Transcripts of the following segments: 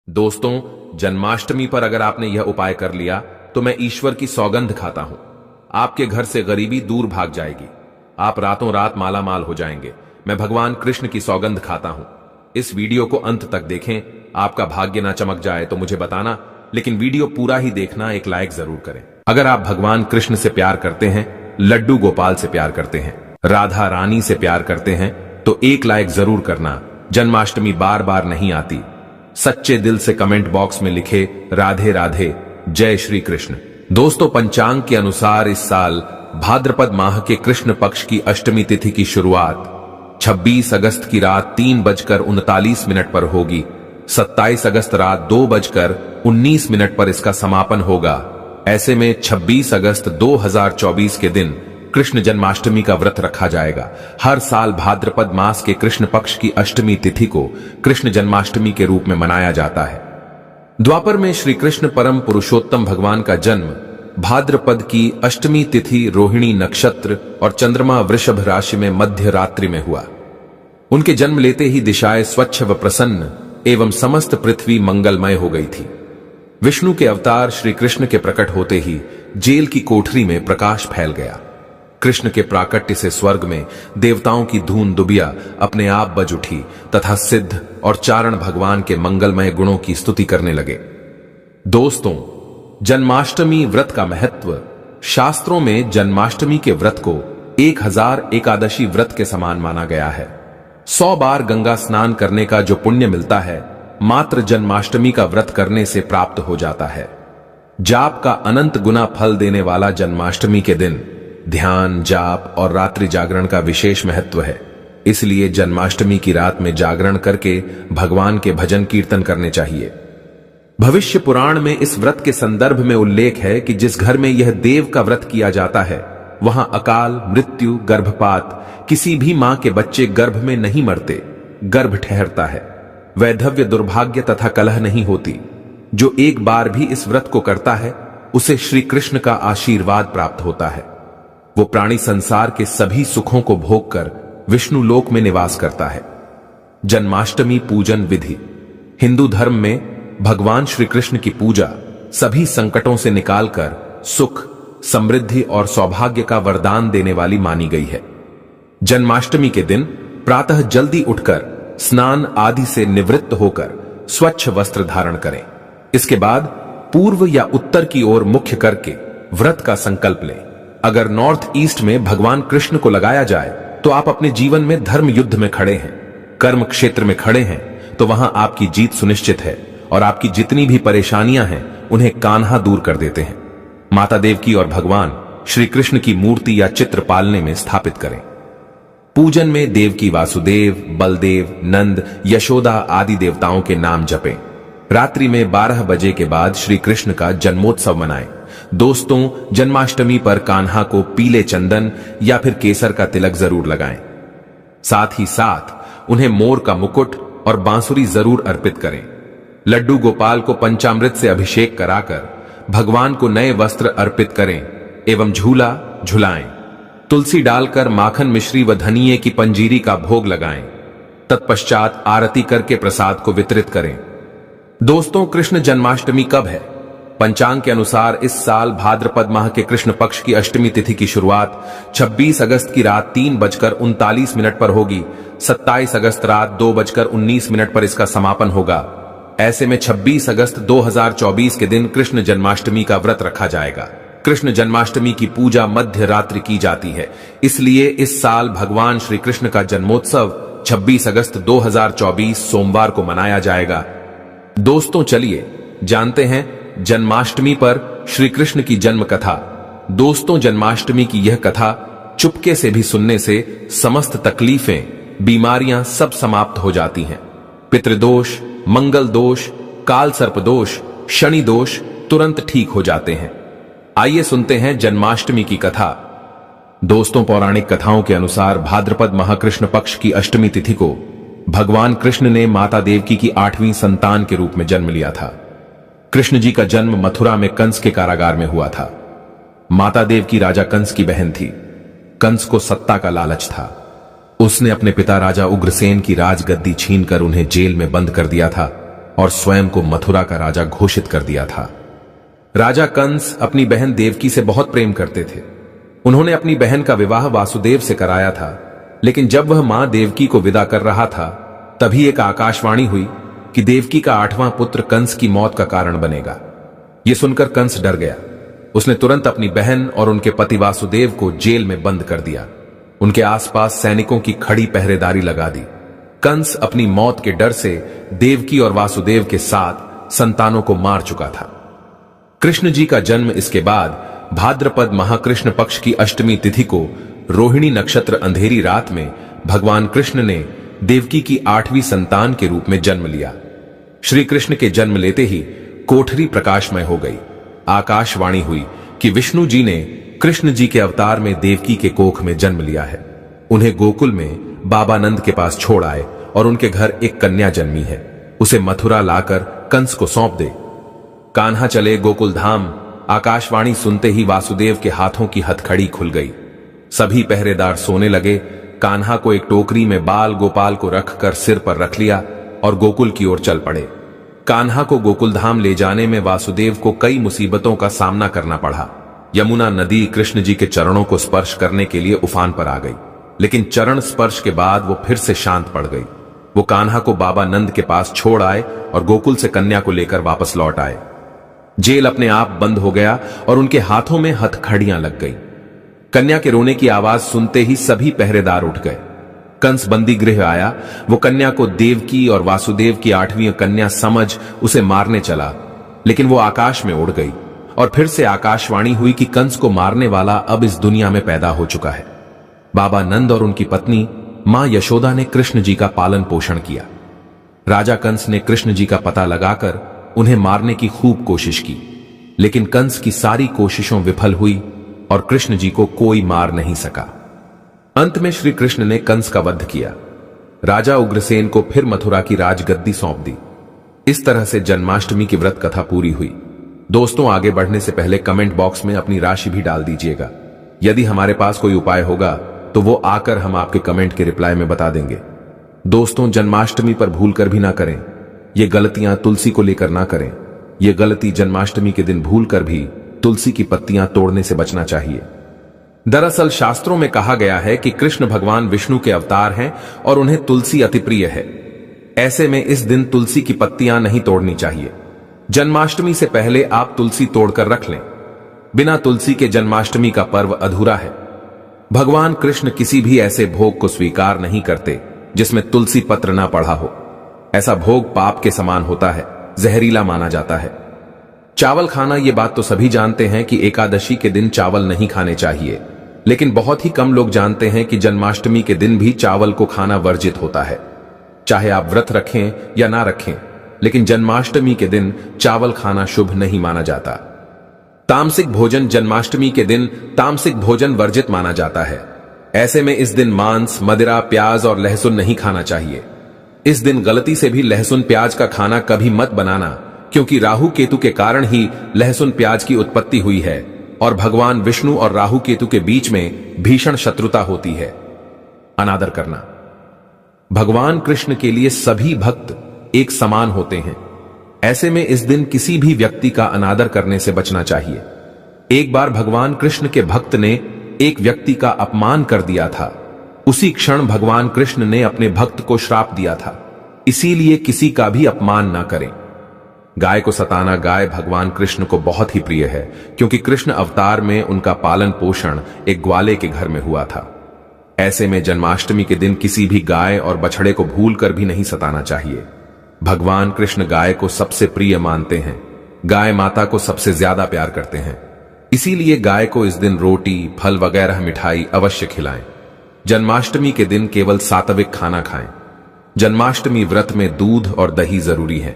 दोस्तों, जन्माष्टमी पर अगर आपने यह उपाय कर लिया तो मैं ईश्वर की सौगंध खाता हूं। आपके घर से गरीबी दूर भाग जाएगी। आप रातों रात माला माल हो जाएंगे। मैं भगवान कृष्ण की सौगंध खाता हूं। इस वीडियो को अंत तक देखें। आपका भाग्य ना चमक जाए तो मुझे बताना, लेकिन वीडियो पूरा ही देखना, एक लाइक जरूर करें। अगर आप भगवान कृष्ण से प्यार करते हैं, लड्डू गोपाल से प्यार करते हैं, राधा रानी से प्यार करते हैं तो एक लाइक जरूर करना। जन्माष्टमी बार बार नहीं आती। सच्चे दिल से कमेंट बॉक्स में लिखे राधे राधे, जय श्री कृष्ण। दोस्तों, पंचांग के अनुसार इस साल भाद्रपद माह के कृष्ण पक्ष की अष्टमी तिथि की शुरुआत 26 अगस्त की रात 3:39 पर होगी। 27 अगस्त रात 2:19 पर इसका समापन होगा। ऐसे में 26 अगस्त 2024 के दिन कृष्ण जन्माष्टमी का व्रत रखा जाएगा। हर साल भाद्रपद मास के कृष्ण पक्ष की अष्टमी तिथि को कृष्ण जन्माष्टमी के रूप में मनाया जाता है। द्वापर में श्री कृष्ण परम पुरुषोत्तम भगवान का जन्म भाद्रपद की अष्टमी तिथि रोहिणी नक्षत्र और चंद्रमा वृषभ राशि में मध्य रात्रि में हुआ। उनके जन्म लेते ही दिशाएं स्वच्छ व प्रसन्न एवं समस्त पृथ्वी मंगलमय हो गई थी। विष्णु के अवतार श्री कृष्ण के प्रकट होते ही जेल की कोठरी में प्रकाश फैल गया। कृष्ण के प्राकट्य से स्वर्ग में देवताओं की धून दुबिया अपने आप बज उठी तथा सिद्ध और चारण भगवान के मंगलमय गुणों की स्तुति करने लगे। दोस्तों, जन्माष्टमी व्रत का महत्व। शास्त्रों में जन्माष्टमी के व्रत को 1000 एकादशी व्रत के समान माना गया है। 100 बार गंगा स्नान करने का जो पुण्य मिलता है, मात्र जन्माष्टमी का व्रत करने से प्राप्त हो जाता है। जाप का अनंत गुना फल देने वाला जन्माष्टमी के दिन ध्यान, जाप और रात्रि जागरण का विशेष महत्व है। इसलिए जन्माष्टमी की रात में जागरण करके भगवान के भजन कीर्तन करने चाहिए। भविष्य पुराण में इस व्रत के संदर्भ में उल्लेख है कि जिस घर में यह देव का व्रत किया जाता है, वहां अकाल मृत्यु, गर्भपात, किसी भी मां के बच्चे गर्भ में नहीं मरते, गर्भ ठहरता है। वैधव्य, दुर्भाग्य तथा कलह नहीं होती। जो एक बार भी इस व्रत को करता है, उसे श्री कृष्ण का आशीर्वाद प्राप्त होता है। वो प्राणी संसार के सभी सुखों को भोगकर विष्णु लोक में निवास करता है। जन्माष्टमी पूजन विधि। हिंदू धर्म में भगवान श्री कृष्ण की पूजा सभी संकटों से निकालकर सुख, समृद्धि और सौभाग्य का वरदान देने वाली मानी गई है। जन्माष्टमी के दिन प्रातः जल्दी उठकर स्नान आदि से निवृत्त होकर स्वच्छ वस्त्र धारण करें। इसके बाद पूर्व या उत्तर की ओर मुख्य करके व्रत का संकल्प लें। अगर नॉर्थ ईस्ट में भगवान कृष्ण को लगाया जाए तो आप अपने जीवन में धर्म युद्ध में खड़े हैं, कर्म क्षेत्र में खड़े हैं, तो वहां आपकी जीत सुनिश्चित है और आपकी जितनी भी परेशानियां हैं उन्हें कान्हा दूर कर देते हैं। माता देवकी और भगवान श्री कृष्ण की मूर्ति या चित्र पालने में स्थापित करें। पूजन में देवकी वासुदेव, बलदेव, नंद, यशोदा आदि देवताओं के नाम जपें। रात्रि में 12 बजे के बाद श्री कृष्ण का जन्मोत्सव मनाएं। दोस्तों, जन्माष्टमी पर कान्हा को पीले चंदन या फिर केसर का तिलक जरूर लगाएं। साथ ही साथ उन्हें मोर का मुकुट और बांसुरी जरूर अर्पित करें। लड्डू गोपाल को पंचामृत से अभिषेक कराकर भगवान को नए वस्त्र अर्पित करें एवं झूला झुलाएं। तुलसी डालकर माखन, मिश्री व धनिये की पंजीरी का भोग लगाएं। तत्पश्चात आरती करके प्रसाद को वितरित करें। दोस्तों, कृष्ण जन्माष्टमी कब है? पंचांग के अनुसार इस साल भाद्रपद माह के कृष्ण पक्ष की अष्टमी तिथि की शुरुआत 26 अगस्त की रात 3:39 पर होगी। 27 अगस्त रात 2:19 पर इसका समापन होगा। ऐसे में 26 अगस्त 2024 के दिन कृष्ण जन्माष्टमी का व्रत रखा जाएगा। कृष्ण जन्माष्टमी की पूजा मध्य रात्रि की जाती है। इसलिए इस साल भगवान श्री कृष्ण का जन्मोत्सव 26 अगस्त 2024 सोमवार को मनाया जाएगा। दोस्तों, चलिए जानते हैं जन्माष्टमी पर श्री कृष्ण की जन्म कथा। दोस्तों, जन्माष्टमी की यह कथा चुपके से भी सुनने से समस्त तकलीफें, बीमारियां सब समाप्त हो जाती हैं। पितृदोष, मंगल दोष, काल सर्प दोष, शनि दोष तुरंत ठीक हो जाते हैं। आइए सुनते हैं जन्माष्टमी की कथा। दोस्तों, पौराणिक कथाओं के अनुसार भाद्रपद माह कृष्ण पक्ष की अष्टमी तिथि को भगवान कृष्ण ने माता देवकी की 8वीं संतान के रूप में जन्म लिया था। कृष्ण जी का जन्म मथुरा में कंस के कारागार में हुआ था। माता देवकी राजा कंस की बहन थी। कंस को सत्ता का लालच था। उसने अपने पिता राजा उग्रसेन की राजगद्दी छीनकर उन्हें जेल में बंद कर दिया था। और स्वयं को मथुरा का राजा घोषित कर दिया था। राजा कंस अपनी बहन देवकी से बहुत प्रेम करते थे। उन्होंने अपनी बहन का विवाह वासुदेव से कराया था, लेकिन जब वह मां देवकी को विदा कर रहा था, तभी एक आकाशवाणी हुई कि देवकी का 8वां पुत्र कंस की मौत का कारण बनेगा। यह सुनकर कंस डर गया। उसने तुरंत अपनी बहन और उनके पति वासुदेव को जेल में बंद कर दिया। उनके आसपास सैनिकों की खड़ी पहरेदारी लगा दी। कंस अपनी मौत के डर से देवकी और वासुदेव के साथ संतानों को मार चुका था। कृष्ण जी का जन्म इसके बाद भाद्रपद महाकृष्ण पक्ष की अष्टमी तिथि को रोहिणी नक्षत्र अंधेरी रात में भगवान कृष्ण ने देवकी की 8वीं संतान के रूप में जन्म लिया। श्री कृष्ण के जन्म लेते ही कोठरी प्रकाशमय हो गई। आकाशवाणी हुई कि विष्णु जी ने कृष्ण जी के अवतार में देवकी के कोख में जन्म लिया है। उन्हें गोकुल में बाबा नंद के पास छोड़ आए और उनके घर एक कन्या जन्मी है। उसे मथुरा लाकर कंस को सौंप दे। कान्हा चले गोकुल धाम। आकाशवाणी सुनते ही वासुदेव के हाथों की हथकड़ी खुल गई। सभी पहरेदार सोने लगे। कान्हा को एक टोकरी में बाल गोपाल को रखकर सिर पर रख लिया और गोकुल की ओर चल पड़े। कान्हा को गोकुल धाम ले जाने में वासुदेव को कई मुसीबतों का सामना करना पड़ा। यमुना नदी कृष्ण जी के चरणों को स्पर्श करने के लिए उफान पर आ गई, लेकिन चरण स्पर्श के बाद वो फिर से शांत पड़ गई। वो कान्हा को बाबा नंद के पास छोड़ आए और गोकुल से कन्या को लेकर वापस लौट आए। जेल अपने आप बंद हो गया और उनके हाथों में हथकड़ियां लग गई। कन्या के रोने की आवाज सुनते ही सभी पहरेदार उठ गए। कंस बंदी गृह आया। वो कन्या को देवकी और वासुदेव की 8वीं कन्या समझ उसे मारने चला, लेकिन वो आकाश में उड़ गई और फिर से आकाशवाणी हुई कि कंस को मारने वाला अब इस दुनिया में पैदा हो चुका है। बाबा नंद और उनकी पत्नी मां यशोदा ने कृष्ण जी का पालन पोषण किया। राजा कंस ने कृष्ण जी का पता लगाकर उन्हें मारने की खूब कोशिश की, लेकिन कंस की सारी कोशिशों विफल हुई और कृष्ण जी को कोई मार नहीं सका। अंत में श्री कृष्ण ने कंस का वध किया। राजा उग्रसेन को फिर मथुरा की राजगद्दी सौंप दी। इस तरह से जन्माष्टमी की व्रत कथा पूरी हुई। दोस्तों, आगे बढ़ने से पहले कमेंट बॉक्स में अपनी राशि भी डाल दीजिएगा। यदि हमारे पास कोई उपाय होगा तो वो आकर हम आपके कमेंट के रिप्लाई में बता देंगे। दोस्तों, जन्माष्टमी पर भूलकर भी ना करें। ये गलतियां तुलसी को लेकर ना करें। ये गलती जन्माष्टमी के दिन भूलकर भी तुलसी की पत्तियां तोड़ने से बचना चाहिए। दरअसल शास्त्रों में कहा गया है कि कृष्ण भगवान विष्णु के अवतार हैं और उन्हें तुलसी अति प्रिय है। ऐसे में इस दिन तुलसी की पत्तियां नहीं तोड़नी चाहिए। जन्माष्टमी से पहले आप तुलसी तोड़कर रख लें। बिना तुलसी के जन्माष्टमी का पर्व अधूरा है। भगवान कृष्ण किसी भी ऐसे भोग को स्वीकार नहीं करते जिसमें तुलसी पत्र ना पड़ा हो। ऐसा भोग पाप के समान होता है, जहरीला माना जाता है। चावल खाना, ये बात तो सभी जानते हैं कि एकादशी के दिन चावल नहीं खाने चाहिए, लेकिन बहुत ही कम लोग जानते हैं कि जन्माष्टमी के दिन भी चावल को खाना वर्जित होता है। चाहे आप व्रत रखें या ना रखें, लेकिन जन्माष्टमी के दिन चावल खाना शुभ नहीं माना जाता। तामसिक भोजन जन्माष्टमी के दिन तामसिक भोजन वर्जित माना जाता है। ऐसे में इस दिन मांस, मदिरा, प्याज और लहसुन नहीं खाना चाहिए। इस दिन गलती से भी लहसुन प्याज का खाना कभी मत बनाना, क्योंकि राहु केतु के कारण ही लहसुन प्याज की उत्पत्ति हुई है और भगवान विष्णु और राहु केतु के बीच में भीषण शत्रुता होती है। अनादर करना। भगवान कृष्ण के लिए सभी भक्त एक समान होते हैं। ऐसे में इस दिन किसी भी व्यक्ति का अनादर करने से बचना चाहिए। एक बार भगवान कृष्ण के भक्त ने एक व्यक्ति का अपमान कर दिया था। उसी क्षण भगवान कृष्ण ने अपने भक्त को श्राप दिया था, इसीलिए किसी का भी अपमान ना करें। गाय को सताना, गाय भगवान कृष्ण को बहुत ही प्रिय है, क्योंकि कृष्ण अवतार में उनका पालन पोषण एक ग्वाले के घर में हुआ था। ऐसे में जन्माष्टमी के दिन किसी भी गाय और बछड़े को भूलकर भी नहीं सताना चाहिए। भगवान कृष्ण गाय को सबसे प्रिय मानते हैं। गाय माता को सबसे ज्यादा प्यार करते हैं, इसीलिए गाय को इस दिन रोटी, फल वगैरह मिठाई अवश्य खिलाएं। जन्माष्टमी के दिन केवल सात्विक खाना खाएं। जन्माष्टमी व्रत में दूध और दही जरूरी है।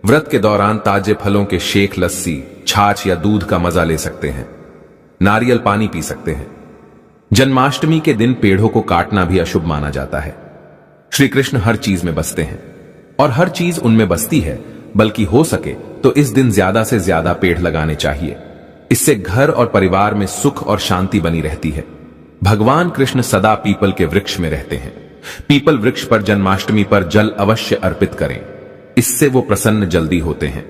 व्रत के दौरान ताजे फलों के शेक, लस्सी, छाछ या दूध का मजा ले सकते हैं। नारियल पानी पी सकते हैं। जन्माष्टमी के दिन पेड़ों को काटना भी अशुभ माना जाता है। श्री कृष्ण हर चीज में बसते हैं और हर चीज उनमें बसती है, बल्कि हो सके तो इस दिन ज्यादा से ज्यादा पेड़ लगाने चाहिए। इससे घर और परिवार में सुख और शांति बनी रहती है। भगवान कृष्ण सदा पीपल के वृक्ष में रहते हैं। पीपल वृक्ष पर जन्माष्टमी पर जल अवश्य अर्पित करें। इससे वो प्रसन्न जल्दी होते हैं।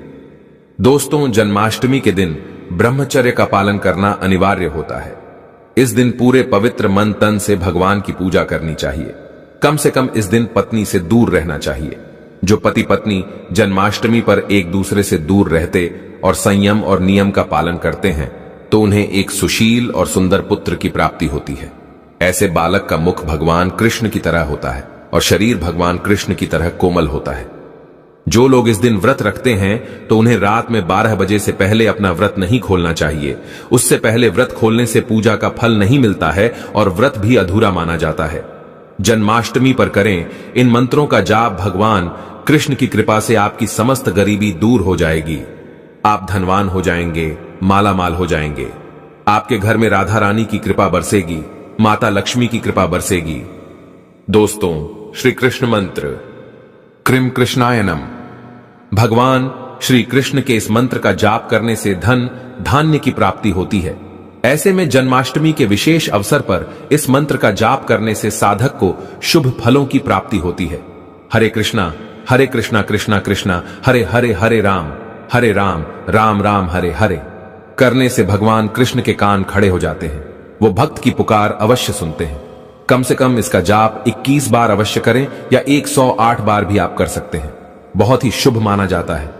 दोस्तों, जन्माष्टमी के दिन ब्रह्मचर्य का पालन करना अनिवार्य होता है। इस दिन पूरे पवित्र मन तन से भगवान की पूजा करनी चाहिए। कम से कम इस दिन पत्नी से दूर रहना चाहिए। जो पति पत्नी जन्माष्टमी पर एक दूसरे से दूर रहते और संयम और नियम का पालन करते हैं तो उन्हें एक सुशील और सुंदर पुत्र की प्राप्ति होती है। ऐसे बालक का मुख भगवान कृष्ण की तरह होता है और शरीर भगवान कृष्ण की तरह कोमल होता है। जो लोग इस दिन व्रत रखते हैं तो उन्हें रात में 12 बजे से पहले अपना व्रत नहीं खोलना चाहिए। उससे पहले व्रत खोलने से पूजा का फल नहीं मिलता है और व्रत भी अधूरा माना जाता है। जन्माष्टमी पर करें इन मंत्रों का जाप। भगवान कृष्ण की कृपा से आपकी समस्त गरीबी दूर हो जाएगी। आप धनवान हो जाएंगे, माला माल हो जाएंगे। आपके घर में राधा रानी की कृपा बरसेगी, माता लक्ष्मी की कृपा बरसेगी। दोस्तों, श्री कृष्ण मंत्र क्रीम कृष्णायनम। भगवान श्री कृष्ण के इस मंत्र का जाप करने से धन धान्य की प्राप्ति होती है। ऐसे में जन्माष्टमी के विशेष अवसर पर इस मंत्र का जाप करने से साधक को शुभ फलों की प्राप्ति होती है। हरे कृष्णा कृष्णा कृष्णा हरे हरे, हरे राम राम राम हरे हरे करने से भगवान कृष्ण के कान खड़े हो जाते हैं। वो भक्त की पुकार अवश्य सुनते हैं। कम से कम इसका जाप 21 बार अवश्य करें या 108 बार भी आप कर सकते हैं। बहुत ही शुभ माना जाता है।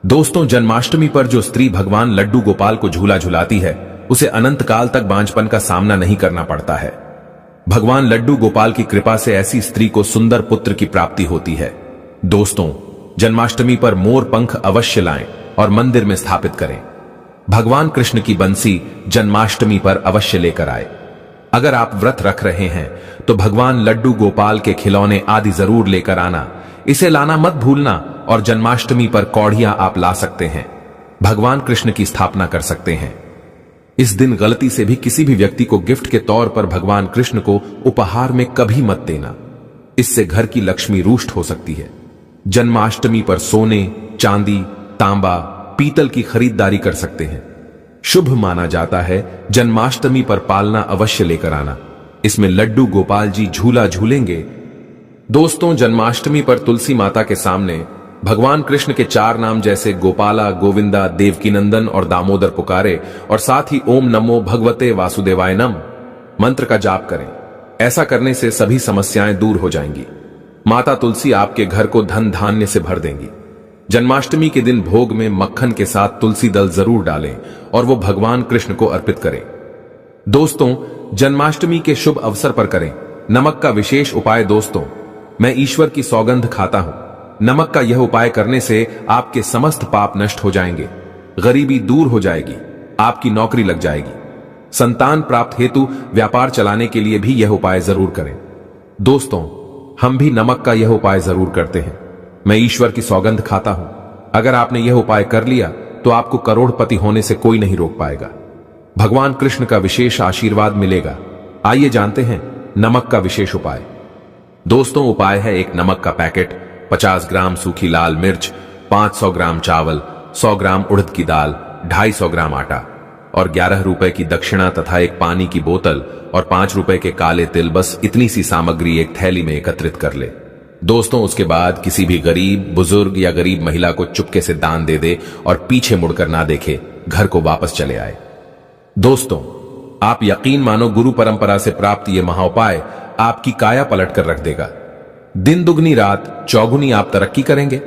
दोस्तों, जन्माष्टमी पर जो स्त्री भगवान लड्डू गोपाल को झूला झुलाती है उसे अनंत काल तक बांझपन का सामना नहीं करना पड़ता है। भगवान लड्डू गोपाल की कृपा से ऐसी स्त्री को सुंदर पुत्र की प्राप्ति होती है। दोस्तों, जन्माष्टमी पर मोर पंख अवश्य लाएं और मंदिर में स्थापित करें। भगवान कृष्ण की बंसी जन्माष्टमी पर अवश्य लेकर आए। अगर आप व्रत रख रहे हैं तो भगवान लड्डू गोपाल के खिलौने आदि जरूर लेकर आना। इसे लाना मत भूलना और जन्माष्टमी पर कौड़ियां आप ला सकते हैं। भगवान कृष्ण की स्थापना कर सकते हैं। इस दिन गलती से भी किसी भी व्यक्ति को गिफ्ट के तौर पर भगवान कृष्ण को उपहार में कभी मत देना। इससे घर की लक्ष्मी रुष्ट हो सकती है। जन्माष्टमी पर सोने, चांदी, तांबा, पीतल की खरीदारी कर सकते हैं। शुभ माना जाता है जन्माष्टमी पर पालना अवश्य लेकर आना। इसमें लड्डू गोपाल जी झूला झूलेंगे। दोस्तों, जन्माष्टमी पर तुलसी माता के सामने भगवान कृष्ण के 4 नाम जैसे गोपाला, गोविंदा, देवकीनंदन और दामोदर पुकारे और साथ ही ओम नमो भगवते वासुदेवाय नम मंत्र का जाप करें। ऐसा करने से सभी समस्याएं दूर हो जाएंगी। माता तुलसी आपके घर को धन धान्य से भर देंगी। जन्माष्टमी के दिन भोग में मक्खन के साथ तुलसी दल जरूर डालें और वो भगवान कृष्ण को अर्पित करें। दोस्तों, जन्माष्टमी के शुभ अवसर पर करें नमक का विशेष उपाय। दोस्तों, मैं ईश्वर की सौगंध खाता हूं। नमक का यह उपाय करने से आपके समस्त पाप नष्ट हो जाएंगे, गरीबी दूर हो जाएगी, आपकी नौकरी लग जाएगी। संतान प्राप्त हेतु व्यापार चलाने के लिए भी यह उपाय जरूर करें। दोस्तों, हम भी नमक का यह उपाय जरूर करते हैं। मैं ईश्वर की सौगंध खाता हूं। अगर आपने यह उपाय कर लिया तो आपको करोड़पति होने से कोई नहीं रोक पाएगा। भगवान कृष्ण का विशेष आशीर्वाद मिलेगा। आइए जानते हैं नमक का विशेष उपाय। दोस्तों, उपाय है एक नमक का पैकेट, 50 ग्राम सूखी लाल मिर्च, 500 ग्राम चावल, 100 ग्राम उड़द की दाल, 250 ग्राम आटा और 11 रुपए की दक्षिणा तथा एक पानी की बोतल और 5 रुपए के काले तिल। बस इतनी सी सामग्री एक थैली में एकत्रित कर ले। दोस्तों, उसके बाद किसी भी गरीब, बुजुर्ग या गरीब महिला को चुपके से दान दे दे और पीछे मुड़कर ना देखे, घर को वापस चले आए। दोस्तों, आप यकीन मानो गुरु परंपरा से प्राप्त ये महाउपाय आपकी काया पलट कर रख देगा। दिन दुगनी रात चौगुनी आप तरक्की करेंगे।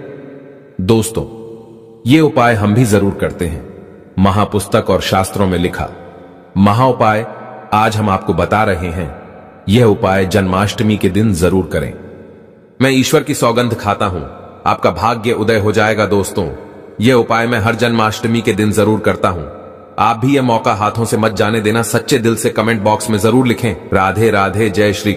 दोस्तों, ये उपाय हम भी जरूर करते हैं। महापुस्तक और शास्त्रों में लिखा महाउपाय आज हम आपको बता रहे हैं। यह उपाय जन्माष्टमी के दिन जरूर करें। मैं ईश्वर की सौगंध खाता हूं, आपका भाग्य उदय हो जाएगा। दोस्तों, यह उपाय मैं हर जन्माष्टमी के दिन जरूर करता हूं। आप भी यह मौका हाथों से मत जाने देना। सच्चे दिल से कमेंट बॉक्स में जरूर लिखें राधे राधे, जय श्री